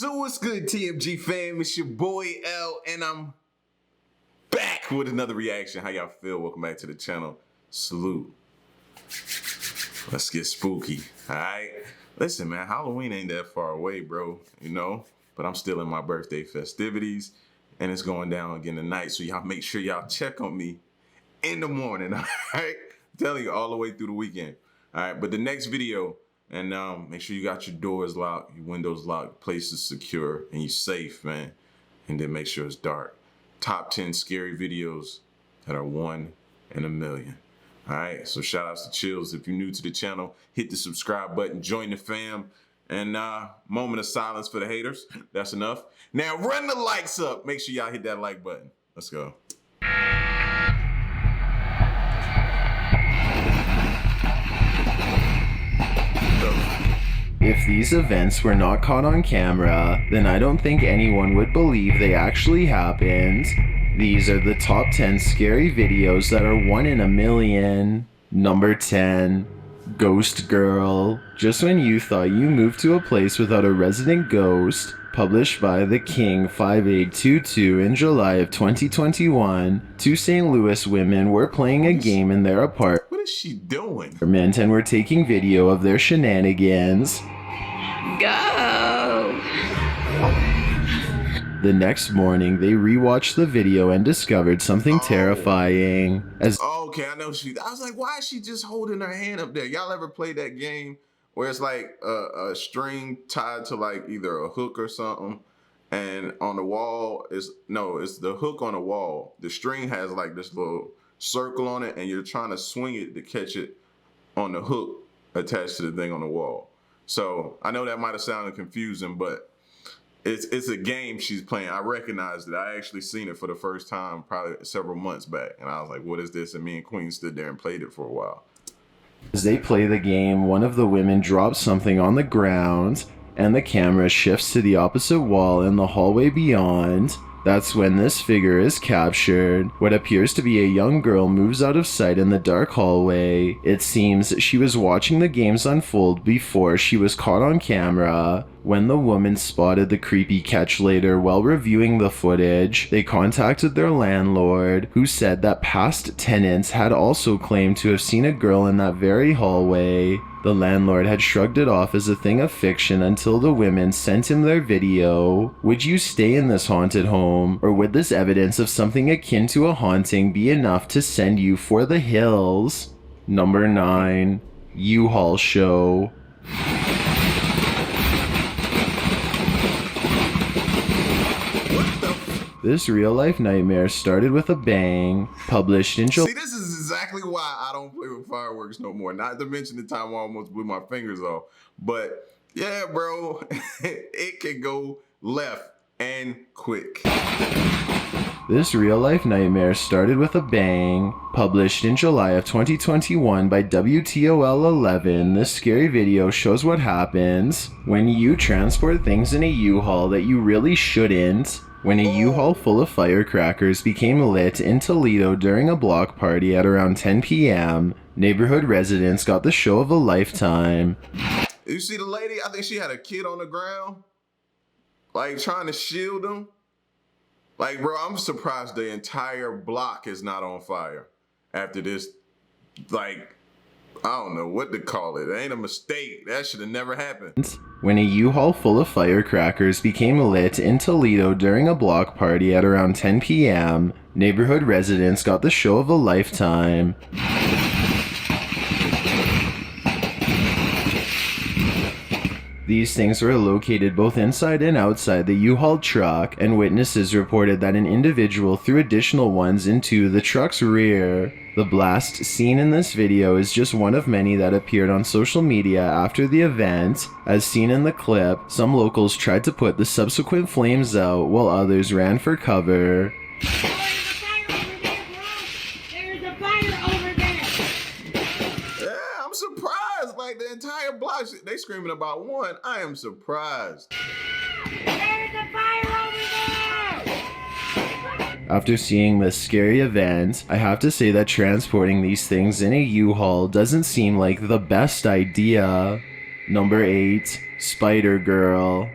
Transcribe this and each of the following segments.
So what's good, TMG fam? It's your boy L, and I'm back with another reaction. How y'all feel? Welcome back to the channel. Salute. Let's get spooky, all right? Listen, man, Halloween ain't that far away, bro, you know? But I'm still in my birthday festivities, and it's going down again tonight, so y'all make sure y'all check on me in the morning, all right? I'm telling you, all the way through the weekend, all right? But the next video, and make sure you got your doors locked, your windows locked, places secure, and you're safe, man. And then make sure it's dark. Top 10 scary videos that are 1 in a million. All right, so shout outs to Chills. If you're new to the channel, hit the subscribe button, join the fam. And moment of silence for the haters. That's enough. Now run the likes up. Make sure y'all hit that like button. Let's go. If these events were not caught on camera, then I don't think anyone would believe they actually happened. These are the top 10 scary videos that are 1 in a million. Number 10. Ghost Girl. Just when you thought you moved to a place without a resident ghost, published by The King 5822 in July of 2021, 2 St. Louis women were playing a game in their apartment. What is she doing? And were taking video of their shenanigans. Go! The next morning, they rewatched the video and discovered something terrifying. Okay, I know I was like, why is she just holding her hand up there? Y'all ever played that game where it's like a string tied to like either a hook or something, and on the wall it's the hook on the wall. The string has like this little circle on it, and you're trying to swing it to catch it on the hook attached to the thing on the wall. So I know that might have sounded confusing, but it's a game she's playing. I recognized it. I actually seen it for the first time probably several months back, and I was like, what is this? And me and Queen stood there and played it for a while. As they play the game, one of the women drops something on the ground, and the camera shifts to the opposite wall in the hallway beyond. That's when this figure is captured. What appears to be a young girl moves out of sight in the dark hallway. It seems she was watching the games unfold before she was caught on camera. When the woman spotted the creepy catch later while reviewing the footage, they contacted their landlord, who said that past tenants had also claimed to have seen a girl in that very hallway. The landlord had shrugged it off as a thing of fiction until the women sent him their video. Would you stay in this haunted home, or would this evidence of something akin to a haunting be enough to send you for the hills? Number 9. Uhaul Show. This real-life nightmare started with a bang, published in July. See, this is exactly why I don't play with fireworks no more. Not to mention the time I almost blew my fingers off. But yeah, bro, it can go left and quick. This real-life nightmare started with a bang, published in July of 2021 by WTOL 11. This scary video shows what happens when you transport things in a U-Haul that you really shouldn't. When a U-Haul full of firecrackers became lit in Toledo during a block party at around 10 p.m., neighborhood residents got the show of a lifetime. You see the lady? I think she had a kid on the ground, like trying to shield him. Like, bro, I'm surprised the entire block is not on fire after this. Like, I don't know what to call it. It ain't a mistake. That should have never happened. When a U-Haul full of firecrackers became lit in Toledo during a block party at around 10 p.m., neighborhood residents got the show of a lifetime. These things were located both inside and outside the U-Haul truck, and witnesses reported that an individual threw additional ones into the truck's rear. The blast seen in this video is just one of many that appeared on social media after the event. As seen in the clip, some locals tried to put the subsequent flames out while others ran for cover. Like the entire block, they screaming about one. I am surprised. There's a fire over there! After seeing this scary event, I have to say that transporting these things in a U-Haul doesn't seem like the best idea. Number 8. Spider Girl.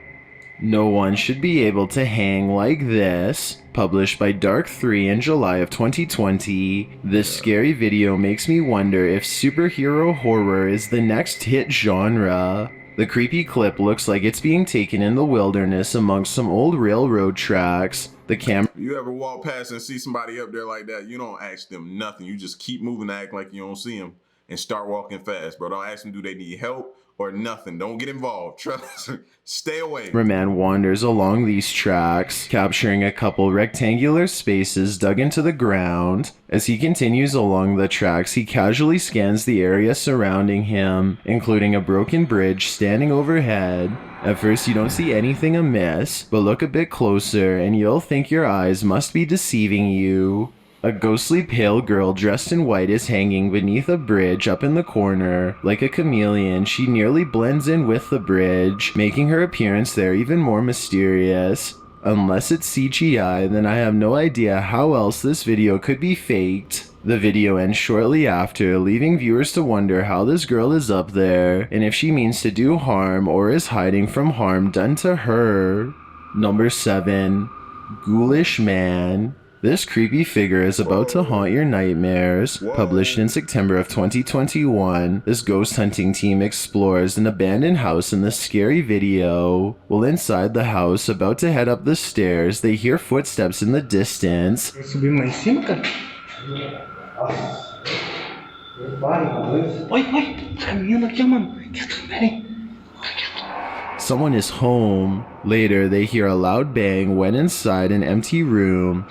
No one should be able to hang like this. Published by Dark 3 in July of 2020. This scary video makes me wonder if superhero horror is the next hit genre. The creepy clip looks like it's being taken in the wilderness amongst some old railroad tracks. The camera. You ever walk past and see somebody up there like that, you don't ask them nothing. You just keep moving, act like you don't see them, and start walking fast, bro. Don't ask them, do they need help or nothing. Don't get involved. Trust. Stay away. Cameraman wanders along these tracks, capturing a couple rectangular spaces dug into the ground. As he continues along the tracks, he casually scans the area surrounding him, including a broken bridge standing overhead. At first you don't see anything amiss, but look a bit closer and you'll think your eyes must be deceiving you. A ghostly pale girl dressed in white is hanging beneath a bridge up in the corner. Like a chameleon, she nearly blends in with the bridge, making her appearance there even more mysterious. Unless it's CGI, then I have no idea how else this video could be faked. The video ends shortly after, leaving viewers to wonder how this girl is up there, and if she means to do harm or is hiding from harm done to her. Number 7. Ghoulish Man. This creepy figure is about to haunt your nightmares. Published in September of 2021, this ghost hunting team explores an abandoned house in this scary video. While inside the house, about to head up the stairs, they hear footsteps in the distance. Subir mais em cima, cara. Oi, tá caminhando aqui, mano. Peraí. Someone is home. Later, they hear a loud bang when inside an empty room.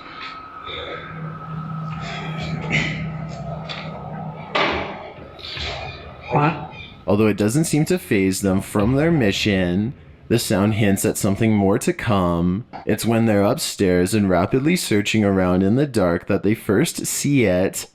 Although it doesn't seem to faze them from their mission, the sound hints at something more to come. It's when they're upstairs and rapidly searching around in the dark that they first see it.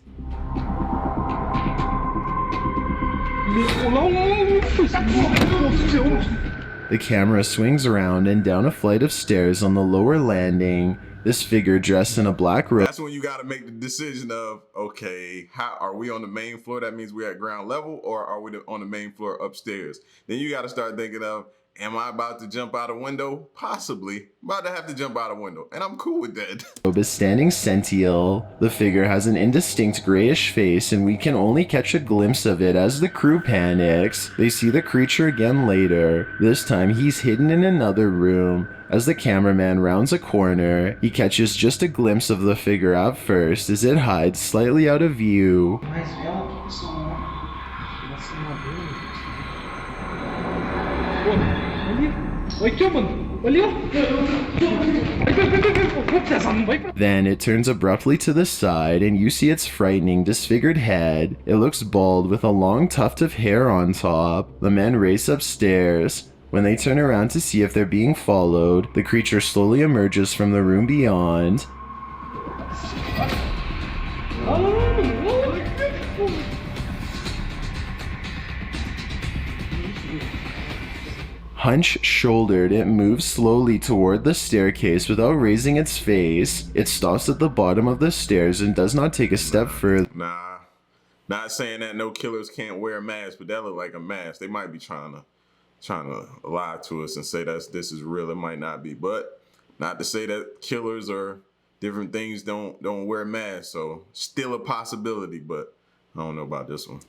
The camera swings around and down a flight of stairs on the lower landing. This figure dressed in a black robe. That's when you got to make the decision of, okay, how are we on the main floor? That means we're at ground level, or are we on the main floor upstairs? Then you got to start thinking of, am I about to jump out a window? Possibly. I'm about to have to jump out a window, and I'm cool with that. Robe is standing sentient. The figure has an indistinct grayish face, and we can only catch a glimpse of it as the crew panics. They see the creature again later. This time he's hidden in another room. As the cameraman rounds a corner, he catches just a glimpse of the figure at first as it hides slightly out of view. Then it turns abruptly to the side and you see its frightening, disfigured head. It looks bald with a long tuft of hair on top. The men race upstairs. When they turn around to see if they're being followed, the creature slowly emerges from the room beyond. Hunch-shouldered, it moves slowly toward the staircase without raising its face. It stops at the bottom of the stairs and does not take a step further. Nah, not saying that no killers can't wear a mask, but that look like a mask. They might be trying to lie to us and say this is real. It might not be, but not to say that killers or different things don't wear masks. So still a possibility, but I don't know about this one.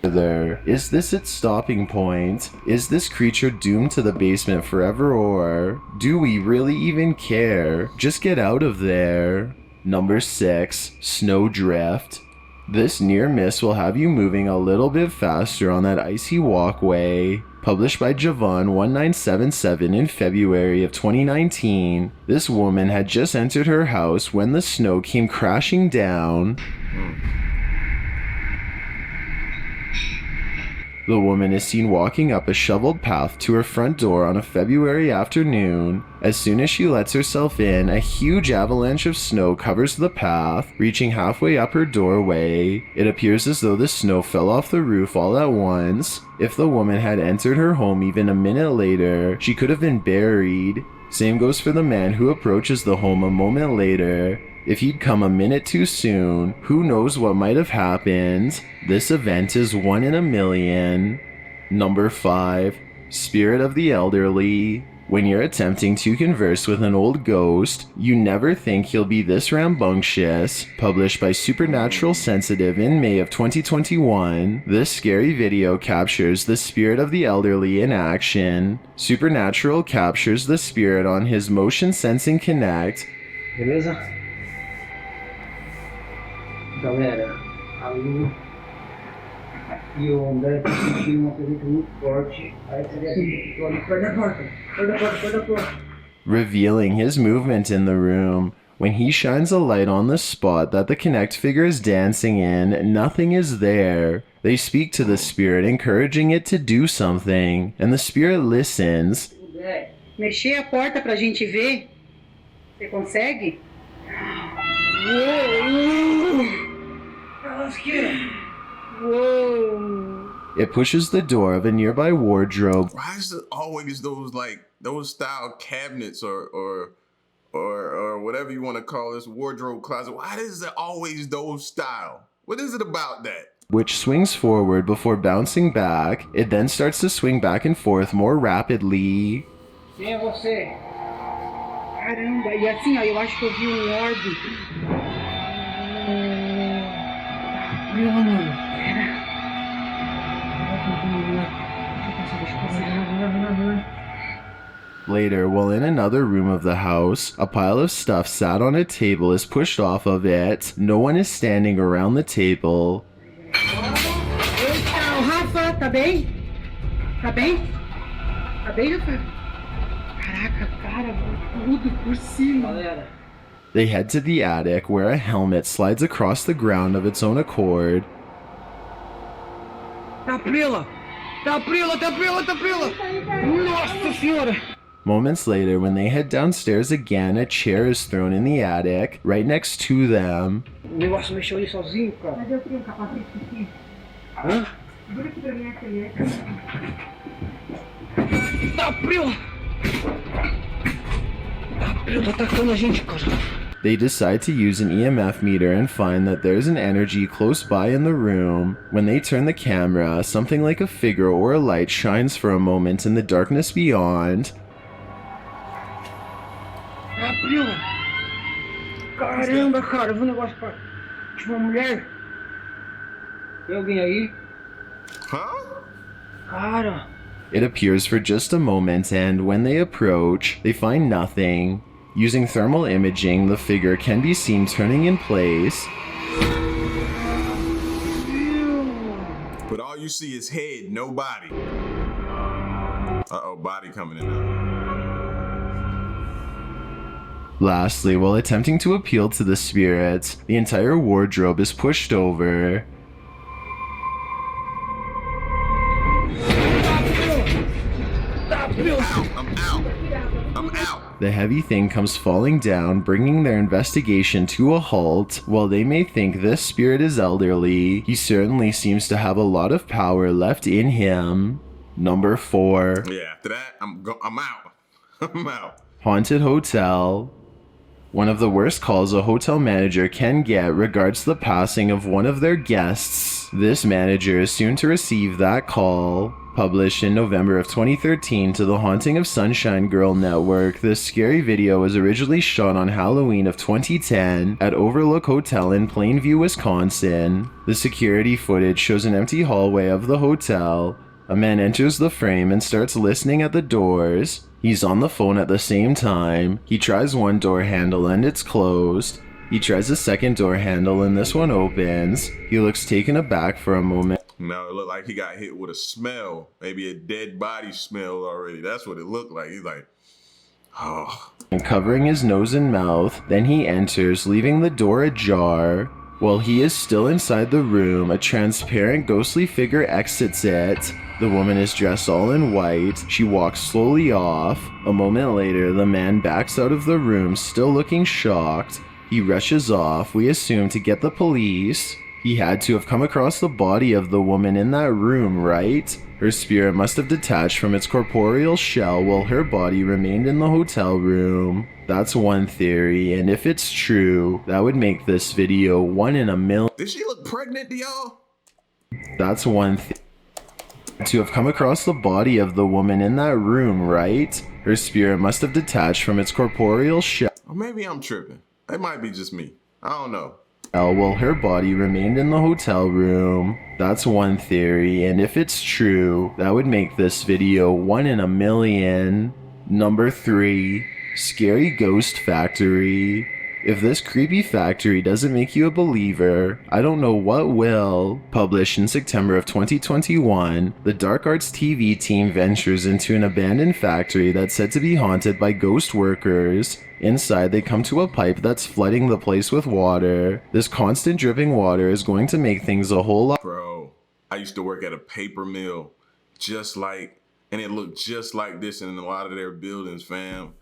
Is this its stopping point? Is this creature doomed to the basement forever, or do we really even care? Just get out of there. Number 6, Snowdrift. This near miss will have you moving a little bit faster on that icy walkway. Published by Javon1977 in February of 2019, this woman had just entered her house when the snow came crashing down. The woman is seen walking up a shoveled path to her front door on a February afternoon. As soon as she lets herself in, a huge avalanche of snow covers the path, reaching halfway up her doorway. It appears as though the snow fell off the roof all at once. If the woman had entered her home even a minute later, she could have been buried. Same goes for the man who approaches the home a moment later. If he'd come a minute too soon, who knows what might have happened. This event is 1 in a million. Number 5, Spirit of the Elderly. When you're attempting to converse with an old ghost, you never think he'll be this rambunctious. Published by Supernatural Sensitive in May of 2021, this scary video captures the spirit of the elderly in action. Supernatural captures the spirit on his motion sensing Kinect. Beleza? Galera, a Lu e o André sentiram uma presença muito forte. Aí você vê aqui, olha, perto da porta, perto da porta, perto da porta. Revealing his movement in the room. When he shines a light on the spot that the Kinect figure is dancing in, nothing is there. They speak to the spirit, encouraging it to do something, and the spirit listens. Mexer a porta pra gente ver. Você consegue? Whoa. It pushes the door of a nearby wardrobe. Why is it always those style cabinets or whatever you want to call this wardrobe closet? Why is it always those style? What is it about that? Which swings forward before bouncing back. It then starts to swing back and forth more rapidly. Quem é você? Caramba, e assim, ó, eu acho que eu vi um orbe. Later, while in another room of the house, a pile of stuff sat on a table is pushed off of it. No one is standing around the table. Eita, o Rafa, tá bem? Tá bem? Tá bem, Rafa? Caraca, cara, tudo por cima. Galera, They head to the attic where a helmet slides across the ground of its own accord. tá prela! Tá prela, tá prela, tá prela! Nossa senhora! Moments later, when they head downstairs again, a chair is thrown in the attic, right next to them. O negócio mexeu ali sozinho, cara. Cadê o teu capacete aqui? Hã? Segura aqui pra mim a colher. Tá prela! Tá prela, tá atacando a gente, cara. They decide to use an EMF meter and find that there's an energy close by in the room. When they turn the camera, something like a figure or a light shines for a moment in the darkness beyond. Tá prela! Caramba, cara, eu vi um negócio pra... Tinha uma mulher. Tem alguém aí? Huh? Cara... It appears for just a moment, and when they approach, they find nothing. Using thermal imaging, the figure can be seen turning in place. But all you see is head, no body. Uh-oh, body coming in now. Lastly, while attempting to appeal to the spirits, the entire wardrobe is pushed over. I'm out. I'm out. The heavy thing comes falling down, bringing their investigation to a halt. While they may think this spirit is elderly, he certainly seems to have a lot of power left in him. Number 4. Yeah, after that, I'm out. I'm out. Haunted Hotel. One of the worst calls a hotel manager can get regards the passing of one of their guests. This manager is soon to receive that call. Published in November of 2013 to the Haunting of Sunshine Girl Network, this scary video was originally shot on Halloween of 2010 at Overlook Hotel in Plainview, Wisconsin. The security footage shows an empty hallway of the hotel. A man enters the frame and starts listening at the doors. He's on the phone at the same time. He tries one door handle and it's closed. He tries a second door handle and this one opens. He looks taken aback for a moment. No, it looked like he got hit with a smell. Maybe a dead body smell already. That's what it looked like. He's like, oh. And covering his nose and mouth, then he enters, leaving the door ajar. While he is still inside the room, a transparent ghostly figure exits it. The woman is dressed all in white. She walks slowly off. A moment later, the man backs out of the room, still looking shocked. He rushes off, we assume to get the police. He had to have come across the body of the woman in that room, right? Her spirit must have detached from its corporeal shell while her body remained in the hotel room. That's one theory, and if it's true, that would make this video 1 in a million. Did she look pregnant to y'all? That's one to have come across the body of the woman in that room, right? Her spirit must have detached from its corporeal shell. Or maybe I'm tripping. It might be just me. I don't know. While her body remained in the hotel room. That's one theory, and if it's true, that would make this video 1 in a million. Number 3. Scary Ghost Factory. If this creepy factory doesn't make you a believer, I don't know what will. Published in September of 2021, the Dark Arts TV team ventures into an abandoned factory that's said to be haunted by ghost workers. Inside, they come to a pipe that's flooding the place with water. This constant dripping water is going to make things a whole lot. Bro, I used to work at a paper mill, and it looked just like this in a lot of their buildings, fam.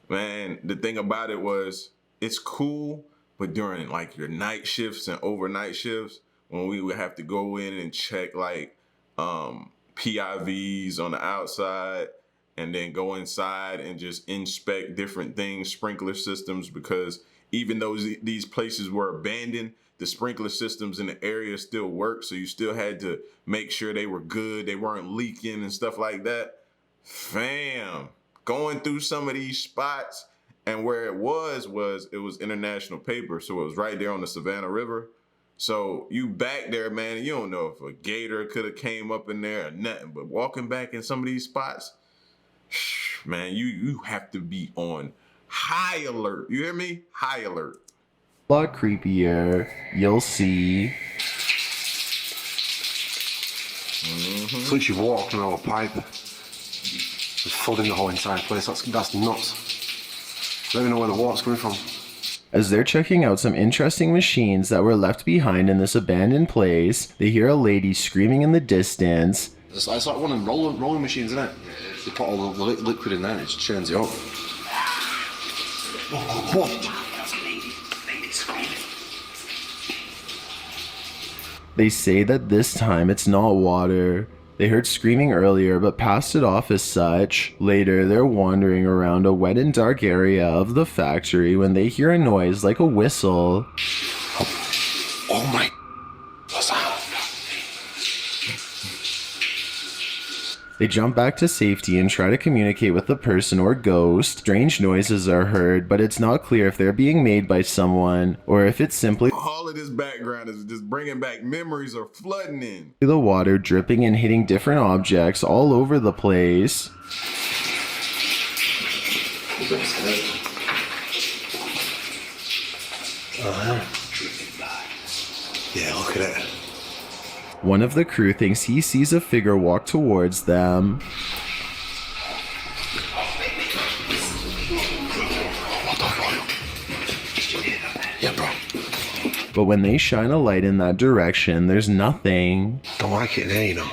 Man, the thing about it was, it's cool, but during like your night shifts and overnight shifts, when we would have to go in and check like PIVs on the outside, and then go inside and just inspect different things, sprinkler systems, because even though these places were abandoned, the sprinkler systems in the area still worked, so you still had to make sure they were good, they weren't leaking and stuff like that. Fam, going through some of these spots, and where it was International Paper, so it was right there on the Savannah River. So you back there, man, and you don't know if a gator could have came up in there or nothing, but walking back in some of these spots, man, you have to be on high alert. You hear me? High alert. A lot creepier. You'll see. It's literally walking over a pipe. It's flooding the whole entire place. That's nuts. I don't even know where the water's coming from. As they're checking out some interesting machines that were left behind in this abandoned place, they hear a lady screaming in the distance. It's like one of them rolling machines, isn't it? They put all the liquid in there and it just churns it up. What? There's a lady screaming. They say that this time it's not water. They heard screaming earlier but passed it off as such. Later, they're wandering around a wet and dark area of the factory when they hear a noise like a whistle. Oh my... What's that? They jump back to safety and try to communicate with the person or ghost. Strange noises are heard, but it's not clear if they're being made by someone or if it's simply all of this background is just bringing back memories or flooding in. The water dripping and hitting different objects all over the place. Yeah, look at it. One of the crew thinks he sees a figure walk towards them. Yeah, bro. But when they shine a light in that direction, there's nothing. Don't like it in here, you know.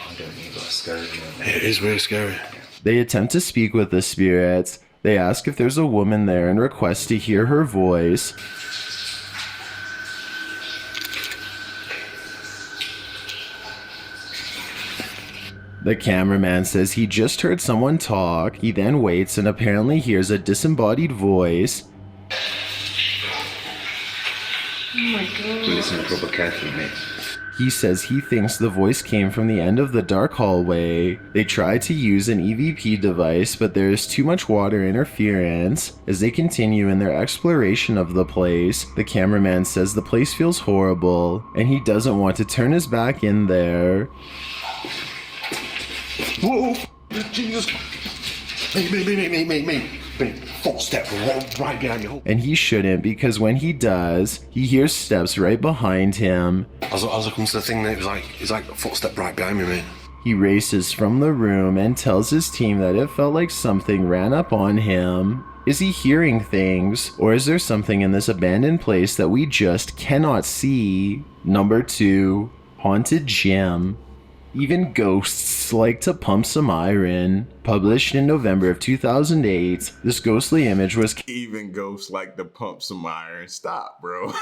It is really scary. They attempt to speak with the spirits. They ask if there's a woman there and request to hear her voice. The cameraman says he just heard someone talk. He then waits and apparently hears a disembodied voice. Oh my god. Listen proper carefully, mate. He says he thinks the voice came from the end of the dark hallway. They try to use an EVP device, but there is too much water interference. As they continue in their exploration of the place, the cameraman says the place feels horrible, and he doesn't want to turn his back in there. Whoa! Jesus! Mate. Footstep right behind you. And he shouldn't, because when he does, he hears steps right behind him. I was looking to the thing that it's like a footstep right behind me, mate. He races from the room and tells his team that it felt like something ran up on him. Is he hearing things, or is there something in this abandoned place that we just cannot see? Number 2, Haunted Gym. Even ghosts like to pump some iron. Published in November of 2008, this ghostly image was Even ghosts like to pump some iron. Stop, bro.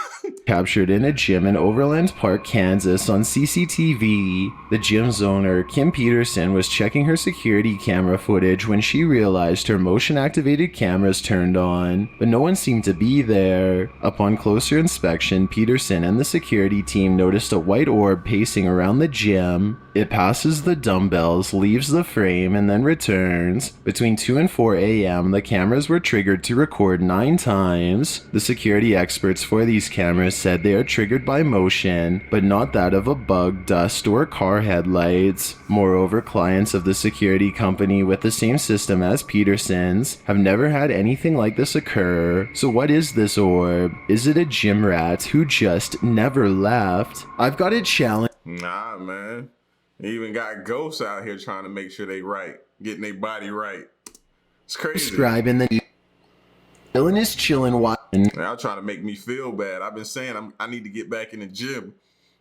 captured in a gym in Overland Park, Kansas on CCTV. The gym's owner, Kim Peterson, was checking her security camera footage when she realized her motion-activated cameras turned on, but no one seemed to be there. Upon closer inspection, Peterson and the security team noticed a white orb pacing around the gym. It passes the dumbbells, leaves the frame, and then returns concerns. Between 2 and 4 a.m., the cameras were triggered to record 9 times. The security experts for these cameras said they are triggered by motion, but not that of a bug, dust, or car headlights. Moreover, clients of the security company with the same system as Peterson's have never had anything like this occur. So what is this orb? Is it a gym rat who just never left? I've got a challenge. Nah, man. They even got ghosts out here trying to make sure they right, getting their body right. It's crazy. Subscribe in the Dylan is chilling watching. Y'all trying to make me feel bad. I've been saying I need to get back in the gym.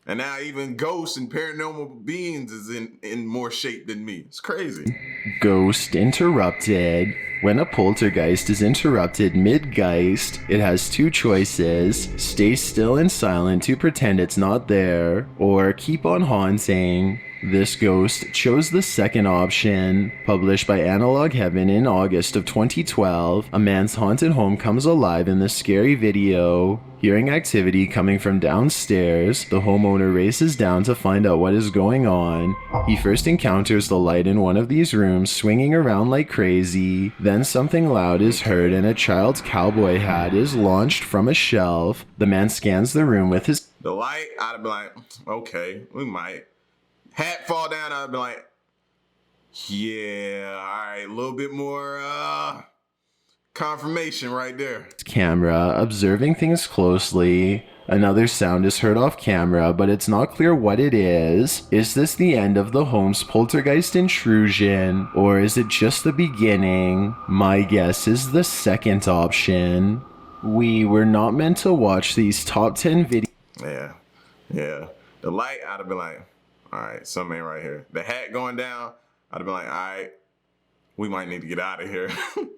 And now even ghosts and paranormal beings is in more shape than me. It's crazy. Ghost interrupted. When a poltergeist is interrupted mid-geist, it has 2 choices: stay still and silent to pretend it's not there, or keep on haunting. This ghost chose the second option. Published by Analog Heaven in August of 2012, a man's haunted home comes alive in this scary video. Hearing activity coming from downstairs, the homeowner races down to find out what is going on. He first encounters the light in one of these rooms swinging around like crazy. Then something loud is heard and a child's cowboy hat is launched from a shelf. The man scans the room with his... The light, I'd have been like, okay, we might. Hat fall down, I'd be like, yeah, all right, a little bit more confirmation right there. Camera, observing things closely. Another sound is heard off camera, but it's not clear what it is. Is this the end of the home's poltergeist intrusion, or is it just the beginning? My guess is the second option. We were not meant to watch these top 10 videos. Yeah. The light, I'd have been like, all right, something ain't right here. The hat going down, I'd have been like, all right, we might need to get out of here.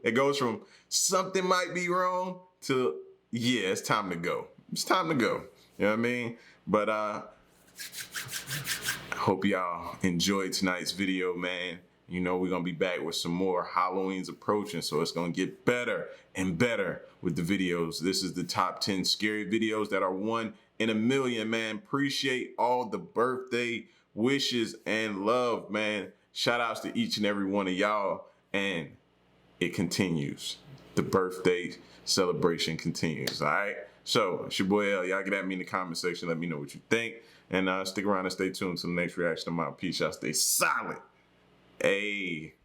It goes from something might be wrong to, yeah, it's time to go. It's time to go. You know what I mean? But I hope y'all enjoyed tonight's video, man. You know we're going to be back with some more. Halloween's approaching, so it's going to get better and better with the videos. This is the top 10 scary videos that are 1 in a million, man. Appreciate all the birthday wishes and love, man. Shout outs to each and every one of y'all. And it continues. The birthday celebration continues, all right? So, it's your boy L. Y'all get at me in the comment section. Let me know what you think. And stick around and stay tuned to the next reaction of my piece. Y'all stay solid. Hey.